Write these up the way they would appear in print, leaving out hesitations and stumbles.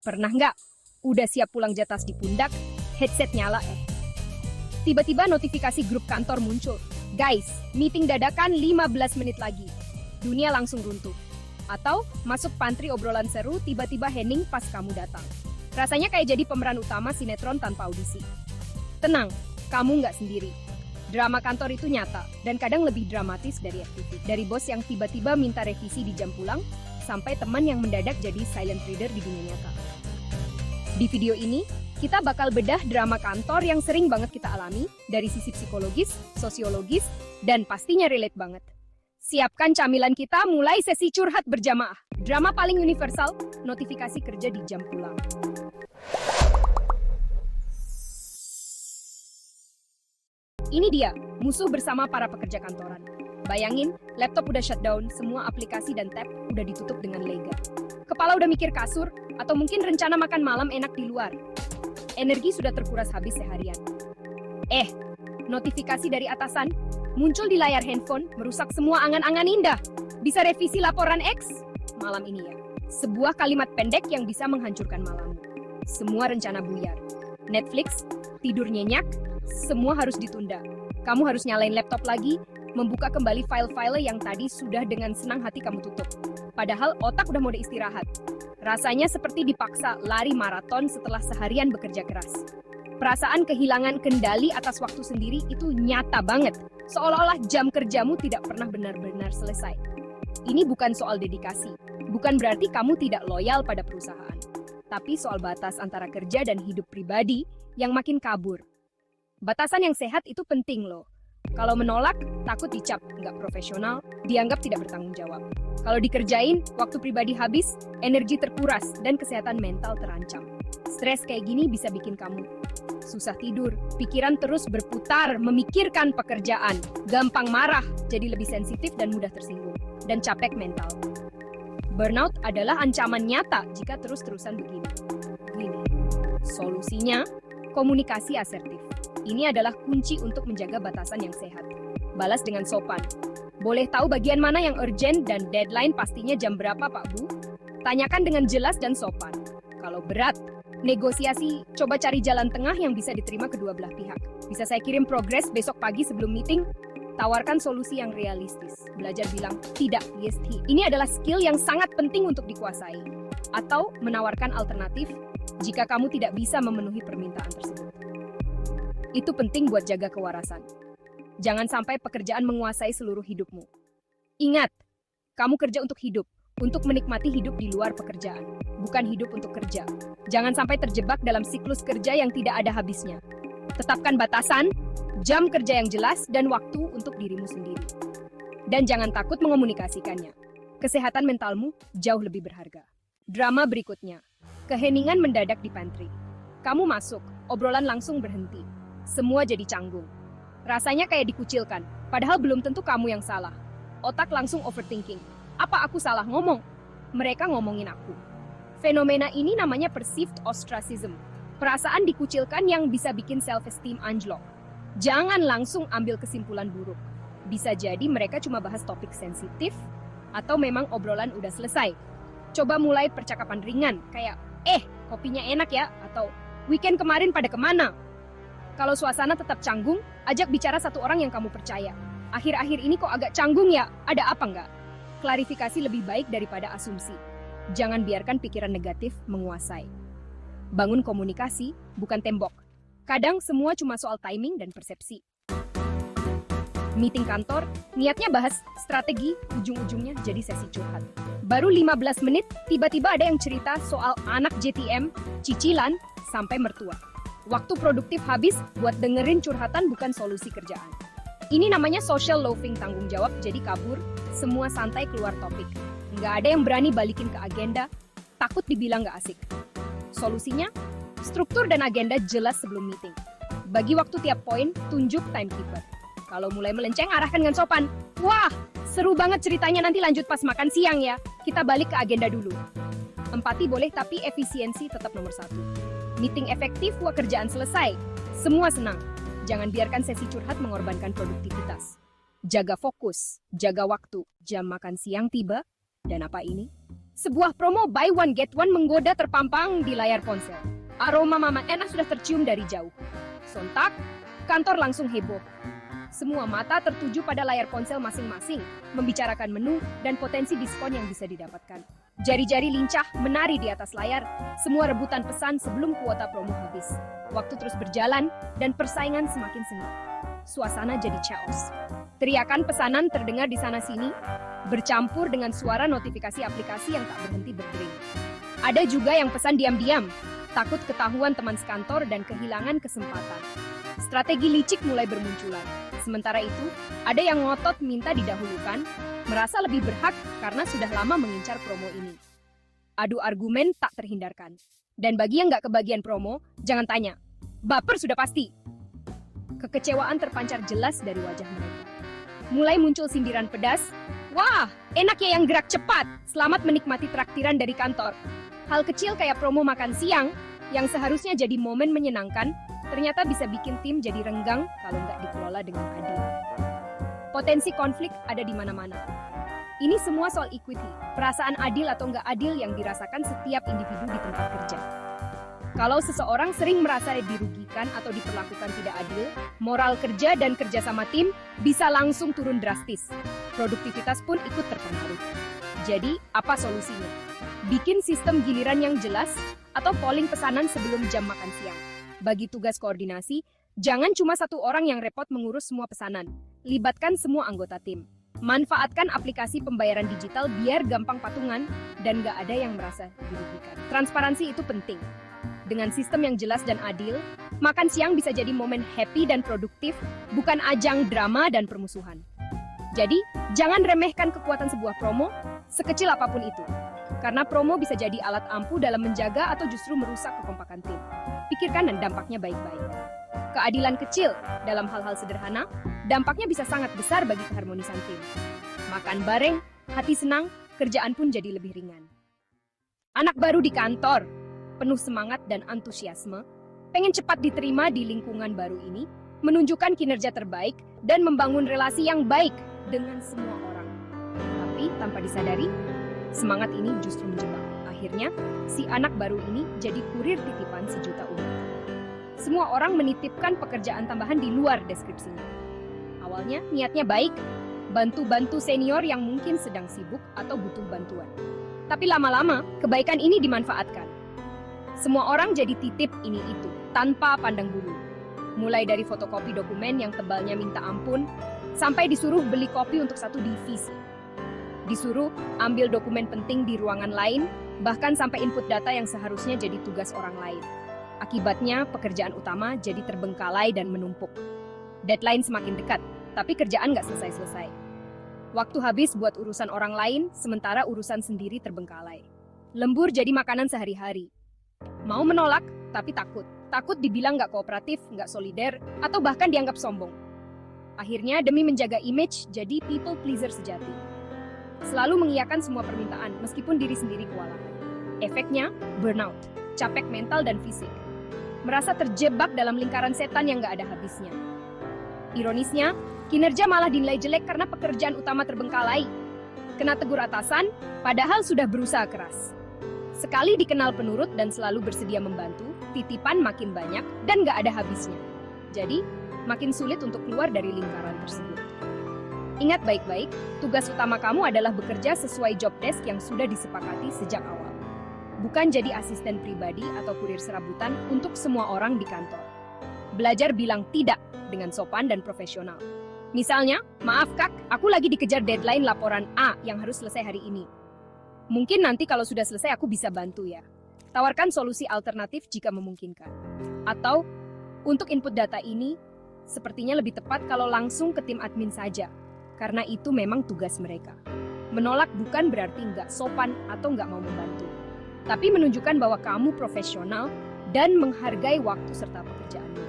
Pernah nggak? Udah siap pulang jatah di pundak, headset nyala tiba-tiba notifikasi grup kantor muncul. Guys, meeting dadakan 15 menit lagi. Dunia langsung runtuh. Atau masuk pantry obrolan seru, tiba-tiba hening pas kamu datang. Rasanya kayak jadi pemeran utama sinetron tanpa audisi. Tenang, kamu nggak sendiri. Drama kantor itu nyata, dan kadang lebih dramatis dari FTV. Dari bos yang tiba-tiba minta revisi di jam pulang, sampai teman yang mendadak jadi silent reader di dunia nyata. Di video ini, kita bakal bedah drama kantor yang sering banget kita alami, dari sisi psikologis, sosiologis, dan pastinya relate banget. Siapkan camilan kita, mulai sesi curhat berjamaah. Drama paling universal, notifikasi kerja di jam pulang. Ini dia, musuh bersama para pekerja kantoran. Bayangin, laptop udah shutdown, semua aplikasi dan tab udah ditutup dengan lega. Kepala udah mikir kasur, atau mungkin rencana makan malam enak di luar. Energi sudah terkuras habis seharian. Notifikasi dari atasan muncul di layar handphone, merusak semua angan-angan indah. Bisa revisi laporan X? Malam ini ya. Sebuah kalimat pendek yang bisa menghancurkan malammu. Semua rencana buyar. Netflix, tidur nyenyak, semua harus ditunda. Kamu harus nyalain laptop lagi, membuka kembali file-file yang tadi sudah dengan senang hati kamu tutup. Padahal otak udah mode istirahat. Rasanya seperti dipaksa lari maraton setelah seharian bekerja keras. Perasaan kehilangan kendali atas waktu sendiri itu nyata banget. Seolah-olah jam kerjamu tidak pernah benar-benar selesai. Ini bukan soal dedikasi. Bukan berarti kamu tidak loyal pada perusahaan. Tapi soal batas antara kerja dan hidup pribadi yang makin kabur. Batasan yang sehat itu penting loh. Kalau menolak, takut dicap nggak profesional, dianggap tidak bertanggung jawab. Kalau dikerjain, waktu pribadi habis, energi terkuras, dan kesehatan mental terancam. Stres kayak gini bisa bikin kamu susah tidur, pikiran terus berputar, memikirkan pekerjaan, gampang marah, jadi lebih sensitif dan mudah tersinggung, dan capek mental. Burnout adalah ancaman nyata jika terus-terusan begini. Solusinya, komunikasi asertif. Ini adalah kunci untuk menjaga batasan yang sehat. Balas dengan sopan. Boleh tahu bagian mana yang urgent dan deadline pastinya jam berapa, Pak Bu? Tanyakan dengan jelas dan sopan. Kalau berat, negosiasi, coba cari jalan tengah yang bisa diterima kedua belah pihak. Bisa saya kirim progres besok pagi sebelum meeting? Tawarkan solusi yang realistis. Belajar bilang tidak, yes, he. Ini adalah skill yang sangat penting untuk dikuasai. Atau menawarkan alternatif jika kamu tidak bisa memenuhi permintaan tersebut. Itu penting buat jaga kewarasan. Jangan sampai pekerjaan menguasai seluruh hidupmu. Ingat, kamu kerja untuk hidup, untuk menikmati hidup di luar pekerjaan, bukan hidup untuk kerja. Jangan sampai terjebak dalam siklus kerja yang tidak ada habisnya. Tetapkan batasan, jam kerja yang jelas, dan waktu untuk dirimu sendiri. Dan jangan takut mengomunikasikannya. Kesehatan mentalmu jauh lebih berharga. Drama berikutnya, keheningan mendadak di pantry. Kamu masuk, obrolan langsung berhenti. Semua jadi canggung. Rasanya kayak dikucilkan, padahal belum tentu kamu yang salah. Otak langsung overthinking. Apa aku salah ngomong? Mereka ngomongin aku. Fenomena ini namanya perceived ostracism. Perasaan dikucilkan yang bisa bikin self-esteem anjlok. Jangan langsung ambil kesimpulan buruk. Bisa jadi mereka cuma bahas topik sensitif, atau memang obrolan udah selesai. Coba mulai percakapan ringan, kayak, kopinya enak ya, atau weekend kemarin pada kemana? Kalau suasana tetap canggung, ajak bicara satu orang yang kamu percaya. Akhir-akhir ini kok agak canggung ya, ada apa nggak? Klarifikasi lebih baik daripada asumsi. Jangan biarkan pikiran negatif menguasai. Bangun komunikasi, bukan tembok. Kadang semua cuma soal timing dan persepsi. Meeting kantor, niatnya bahas strategi, ujung-ujungnya jadi sesi curhat. Baru 15 menit, tiba-tiba ada yang cerita soal anak JTM, cicilan, sampai mertua. Waktu produktif habis buat dengerin curhatan bukan solusi kerjaan. Ini namanya social loafing, tanggung jawab jadi kabur, semua santai keluar topik. Nggak ada yang berani balikin ke agenda, takut dibilang nggak asik. Solusinya, struktur dan agenda jelas sebelum meeting. Bagi waktu tiap poin, tunjuk timekeeper. Kalau mulai melenceng, arahkan dengan sopan. Wah, seru banget ceritanya, nanti lanjut pas makan siang ya. Kita balik ke agenda dulu. Empati boleh, tapi efisiensi tetap nomor 1. Meeting efektif, kerjaan selesai. Semua senang. Jangan biarkan sesi curhat mengorbankan produktivitas. Jaga fokus, jaga waktu. Jam makan siang tiba, dan apa ini? Sebuah promo buy one get one menggoda terpampang di layar ponsel. Aroma mama enak sudah tercium dari jauh. Sontak, kantor langsung heboh. Semua mata tertuju pada layar ponsel masing-masing, membicarakan menu dan potensi diskon yang bisa didapatkan. Jari-jari lincah menari di atas layar, semua rebutan pesan sebelum kuota promo habis. Waktu terus berjalan dan persaingan semakin sengit. Suasana jadi chaos. Teriakan pesanan terdengar di sana-sini, bercampur dengan suara notifikasi aplikasi yang tak berhenti berdering. Ada juga yang pesan diam-diam, takut ketahuan teman sekantor dan kehilangan kesempatan. Strategi licik mulai bermunculan. Sementara itu, ada yang ngotot minta didahulukan, merasa lebih berhak karena sudah lama mengincar promo ini. Adu argumen tak terhindarkan. Dan bagi yang nggak kebagian promo, jangan tanya. Baper sudah pasti. Kekecewaan terpancar jelas dari wajah mereka. Mulai muncul sindiran pedas. Wah, enak ya yang gerak cepat. Selamat menikmati traktiran dari kantor. Hal kecil kayak promo makan siang, yang seharusnya jadi momen menyenangkan, ternyata bisa bikin tim jadi renggang kalau nggak dikelola dengan adil. Potensi konflik ada di mana-mana. Ini semua soal equity, perasaan adil atau nggak adil yang dirasakan setiap individu di tempat kerja. Kalau seseorang sering merasa dirugikan atau diperlakukan tidak adil, moral kerja dan kerjasama tim bisa langsung turun drastis. Produktivitas pun ikut terpengaruh. Jadi, apa solusinya? Bikin sistem giliran yang jelas atau polling pesanan sebelum jam makan siang. Bagi tugas koordinasi, jangan cuma satu orang yang repot mengurus semua pesanan. Libatkan semua anggota tim. Manfaatkan aplikasi pembayaran digital biar gampang patungan dan nggak ada yang merasa dirugikan. Transparansi itu penting. Dengan sistem yang jelas dan adil, makan siang bisa jadi momen happy dan produktif, bukan ajang drama dan permusuhan. Jadi, jangan remehkan kekuatan sebuah promo, sekecil apapun itu. Karena promo bisa jadi alat ampuh dalam menjaga atau justru merusak kekompakan tim. Pikirkan dan dampaknya baik-baik. Keadilan kecil dalam hal-hal sederhana, dampaknya bisa sangat besar bagi keharmonisan tim. Makan bareng, hati senang, kerjaan pun jadi lebih ringan. Anak baru di kantor, penuh semangat dan antusiasme, pengen cepat diterima di lingkungan baru ini, menunjukkan kinerja terbaik, dan membangun relasi yang baik dengan semua orang. Tapi, tanpa disadari, semangat ini justru menjebak. Akhirnya, si anak baru ini jadi kurir titipan sejuta umat. Semua orang menitipkan pekerjaan tambahan di luar deskripsinya. Awalnya, niatnya baik, bantu-bantu senior yang mungkin sedang sibuk atau butuh bantuan. Tapi lama-lama, kebaikan ini dimanfaatkan. Semua orang jadi titip ini itu, tanpa pandang bulu. Mulai dari fotokopi dokumen yang tebalnya minta ampun, sampai disuruh beli kopi untuk satu divisi. Disuruh ambil dokumen penting di ruangan lain, bahkan sampai input data yang seharusnya jadi tugas orang lain. Akibatnya, pekerjaan utama jadi terbengkalai dan menumpuk. Deadline semakin dekat, tapi kerjaan nggak selesai-selesai. Waktu habis buat urusan orang lain, sementara urusan sendiri terbengkalai. Lembur jadi makanan sehari-hari. Mau menolak, tapi takut. Takut dibilang nggak kooperatif, nggak solider, atau bahkan dianggap sombong. Akhirnya, demi menjaga image, jadi people pleaser sejati. Selalu mengiyakan semua permintaan, meskipun diri sendiri kewalahan. Efeknya, burnout, capek mental dan fisik. Merasa terjebak dalam lingkaran setan yang nggak ada habisnya. Ironisnya, kinerja malah dinilai jelek karena pekerjaan utama terbengkalai. Kena tegur atasan, padahal sudah berusaha keras. Sekali dikenal penurut dan selalu bersedia membantu, titipan makin banyak dan nggak ada habisnya. Jadi, makin sulit untuk keluar dari lingkaran tersebut. Ingat baik-baik, tugas utama kamu adalah bekerja sesuai job desk yang sudah disepakati sejak awal. Bukan jadi asisten pribadi atau kurir serabutan untuk semua orang di kantor. Belajar bilang tidak dengan sopan dan profesional. Misalnya, maaf kak, aku lagi dikejar deadline laporan A yang harus selesai hari ini. Mungkin nanti kalau sudah selesai aku bisa bantu ya. Tawarkan solusi alternatif jika memungkinkan. Atau, untuk input data ini, sepertinya lebih tepat kalau langsung ke tim admin saja. Karena itu memang tugas mereka. Menolak bukan berarti nggak sopan atau nggak mau membantu. Tapi menunjukkan bahwa kamu profesional dan menghargai waktu serta pekerjaanmu.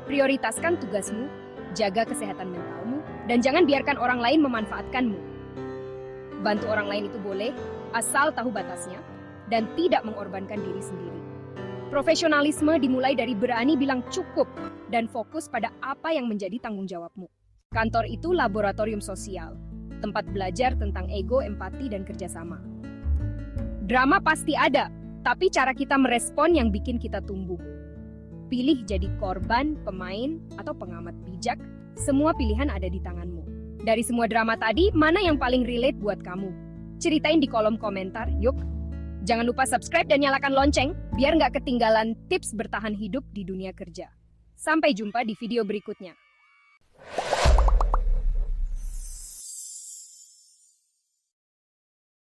Prioritaskan tugasmu, jaga kesehatan mentalmu, dan jangan biarkan orang lain memanfaatkanmu. Bantu orang lain itu boleh, asal tahu batasnya, dan tidak mengorbankan diri sendiri. Profesionalisme dimulai dari berani bilang cukup, dan fokus pada apa yang menjadi tanggung jawabmu. Kantor itu laboratorium sosial, tempat belajar tentang ego, empati, dan kerjasama. Drama pasti ada, tapi cara kita merespon yang bikin kita tumbuh. Pilih jadi korban, pemain, atau pengamat bijak, semua pilihan ada di tanganmu. Dari semua drama tadi, mana yang paling relate buat kamu? Ceritain di kolom komentar, yuk! Jangan lupa subscribe dan nyalakan lonceng, biar nggak ketinggalan tips bertahan hidup di dunia kerja. Sampai jumpa di video berikutnya.